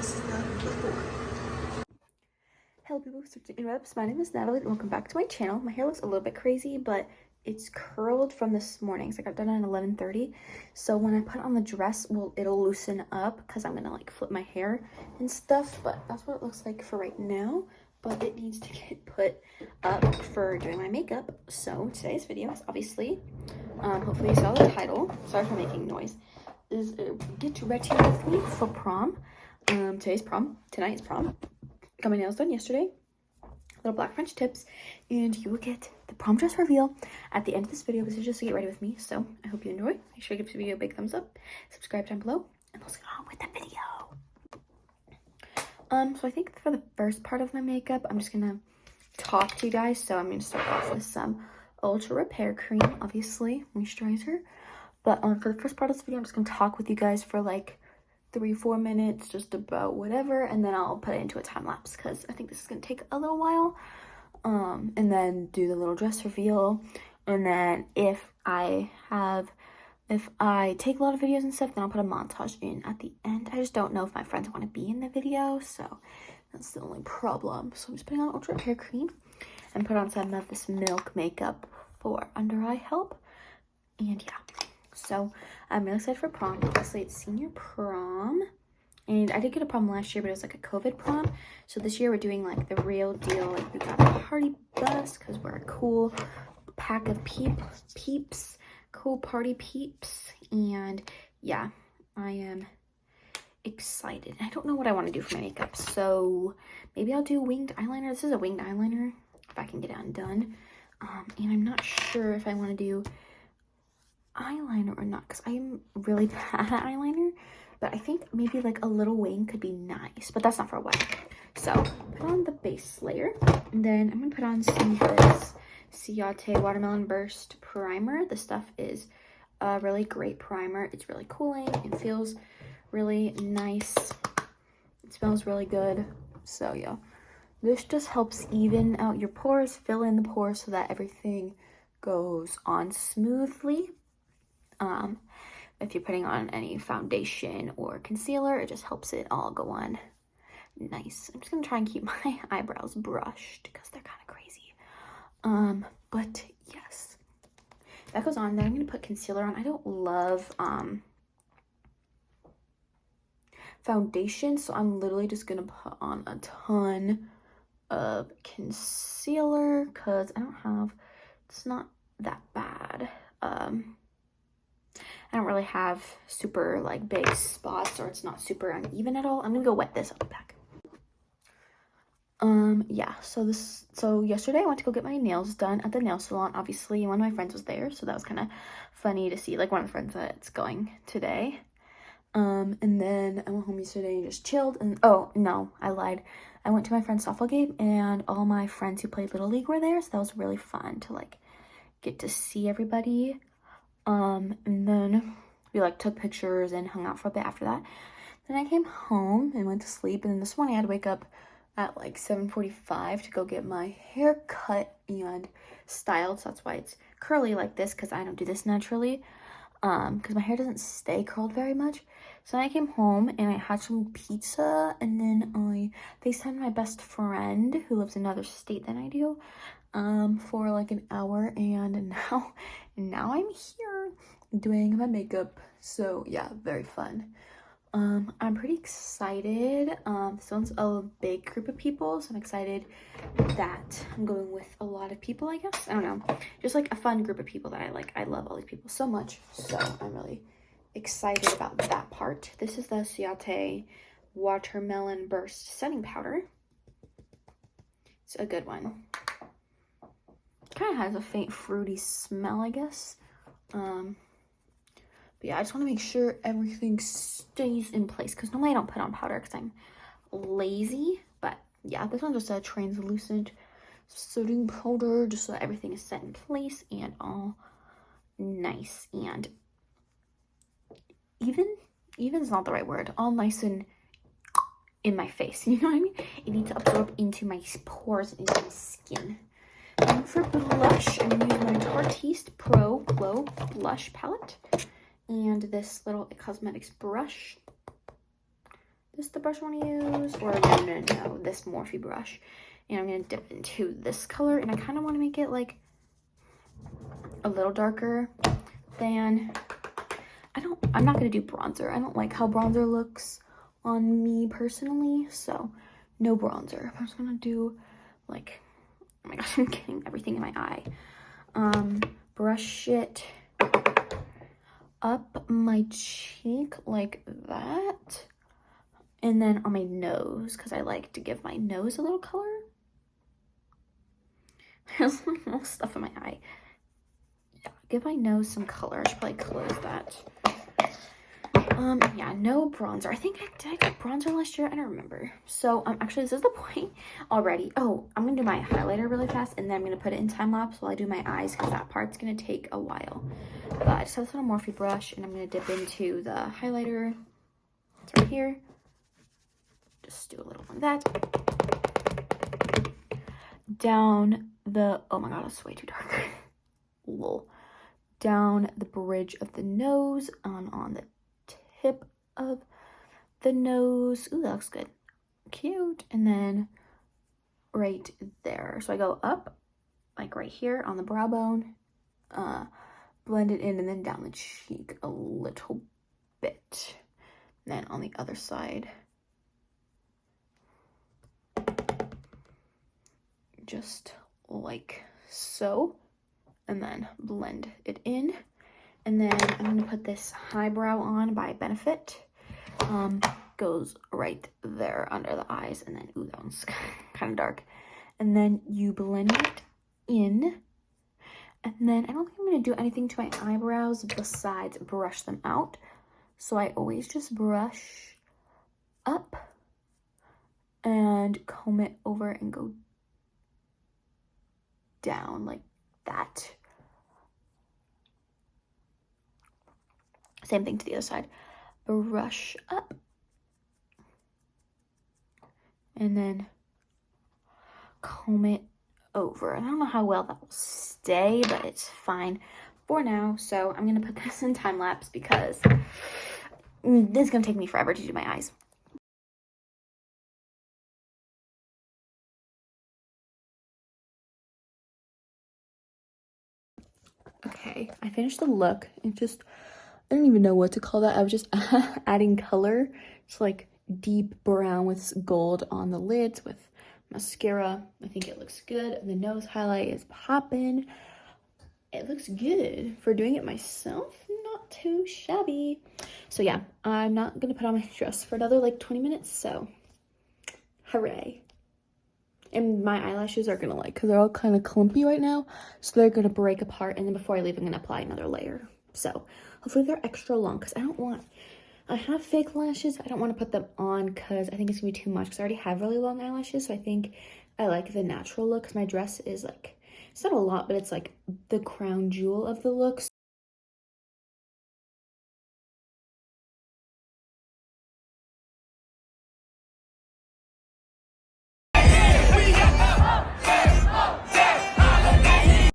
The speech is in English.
this is the before. Hello people who interrupts. My name is Natalie and welcome back to my channel. My hair looks a little bit crazy, but it's curled from this morning. So I got done at 11:30. So when I put on the dress, well, it'll loosen up because I'm gonna like flip my hair and stuff. But that's what it looks like for right now. But it needs to get put up for doing my makeup. So today's video is obviously, hopefully you saw the title. Sorry for making noise. Is get ready with me for prom. Today's prom. Tonight's prom. Got my nails done yesterday, little black French tips, and you will get the prom dress reveal at the end of this video. This is just to get ready with me, so I hope you enjoy. Make sure to give this video a big thumbs up, subscribe down below, and let's get on with the video. So I think for the first part of my makeup, I'm just gonna talk to you guys. So I'm gonna start off with some Ultra Repair Cream, obviously, moisturizer. But for the first part of this video, I'm just gonna talk with you guys for like 3-4 minutes, just about whatever, and then I'll put it into a time lapse because I think this is gonna take a little while. And then do the little dress reveal, and then if I take a lot of videos and stuff, then I'll put a montage in at the end. I just don't know if my friends want to be in the video, so that's the only problem. So I'm just putting on Ultra Hair Cream and put on some of this Milk makeup for under eye help, and yeah. So I'm really excited for prom. Obviously, it's senior prom. And I did get a prom last year, but it was like a COVID prom. So this year we're doing like the real deal. Like we got a party bus because we're a cool pack of peeps, cool party peeps. And yeah, I am excited. I don't know what I want to do for my makeup. So maybe I'll do winged eyeliner. This is a winged eyeliner if I can get it undone. And I'm not sure if I want to do eyeliner or not because I'm really bad at eyeliner, but I think maybe like a little wing could be nice, but that's not for a wedding. So put on the base layer, and then I'm gonna put on some of this Ciate Watermelon Burst primer. This stuff is a really great primer. It's really cooling and feels really nice. It smells really good. So yeah, this just helps even out your pores, fill in the pores so that everything goes on smoothly. If you're putting on any foundation or concealer, it just helps it all go on nice. I'm just gonna try and keep my eyebrows brushed because they're kind of crazy. But yes, that goes on. Then I'm gonna put concealer on. I don't love foundation, so I'm literally just gonna put on a ton of concealer because it's not that bad. I don't really have super like big spots, or it's not super uneven at all. I'm gonna go wet this. I'll be back. Yeah, so yesterday I went to go get my nails done at the nail salon. Obviously one of my friends was there, so that was kind of funny to see, like one of the friends that's going today. And then I went home yesterday and just chilled, and oh no, I lied. I went to my friend's softball game and all my friends who played Little League were there, so that was really fun to like get to see everybody. And then we like took pictures and hung out for a bit after that. Then I came home and went to sleep, and then this morning I had to wake up at like 7:45 to go get my hair cut and styled. So that's why it's curly like this, because I don't do this naturally, because my hair doesn't stay curled very much. So then I came home and I had some pizza, and then I FaceTimed my best friend who lives in another state than I do for like an hour, and now I'm here doing my makeup. So yeah, very fun. I'm pretty excited. This one's a big group of people, so I'm excited that I'm going with a lot of people, I guess. I don't know, just like a fun group of people that I like. I love all these people so much, so I'm really excited about that part. This is the Ciate Watermelon Burst setting powder. It's a good one. Kind of has a faint fruity smell, I guess. But yeah, I just want to make sure everything stays in place, because normally I don't put on powder because I'm lazy. But yeah, this one's just a translucent setting powder, just so that everything is set in place and all nice and even is not the right word, all nice and in my face, you know what I mean? It needs to absorb into my pores and into my skin. And for blush, I'm going to use my Tartiste Pro Glow Blush Palette and this little cosmetics brush. this the brush I want to use? Or no, this Morphe brush. And I'm going to dip into this color. And I kind of want to make it like a little darker than... I'm not going to do bronzer. I don't like how bronzer looks on me personally. So no bronzer. I'm just going to do like... Oh my gosh, I'm getting everything in my eye. Brush it up my cheek like that. And then on my nose, because I like to give my nose a little color. There's like little stuff in my eye. Yeah, give my nose some color. I should probably close that. Yeah, no bronzer. I think did I do bronzer last year? I don't remember. So, actually, this is the point already. Oh, I'm gonna do my highlighter really fast, and then I'm gonna put it in time lapse while I do my eyes, because that part's gonna take a while. But I just have this little Morphe brush, and I'm gonna dip into the highlighter. It's right here. Just do a little of that. Down the, oh my god, that's way too dark. Lol. Down the bridge of the nose, on the tip of the nose. Ooh, that looks good. Cute. And then right there. So I go up, like right here on the brow bone, blend it in, and then down the cheek a little bit. And then on the other side, just like so. And then blend it in. And then I'm going to put this highbrow on by Benefit. Goes right there under the eyes. And then, ooh, that one's kind of dark. And then you blend it in. And then I don't think I'm going to do anything to my eyebrows besides brush them out. So I always just brush up and comb it over and go down like that. Same thing to the other side. Brush up. And then comb it over. I don't know how well that will stay, but it's fine for now. So I'm going to put this in time lapse because this is going to take me forever to do my eyes. Okay, I finished the look. I don't even know what to call that. I was just adding color. It's like deep brown with gold on the lids with mascara. I think it looks good. The nose highlight is popping. It looks good for doing it myself. Not too shabby. So yeah, I'm not gonna put on my dress for another like 20 minutes. So hooray. And my eyelashes are gonna because they're all kind of clumpy right now. So they're gonna break apart. And then before I leave, I'm gonna apply another layer. So hopefully they're extra long because I have fake lashes. I don't want to put them on because I think it's gonna be too much because I already have really long eyelashes. So I think I like the natural look because my dress is like, it's not a lot, but it's like the crown jewel of the look.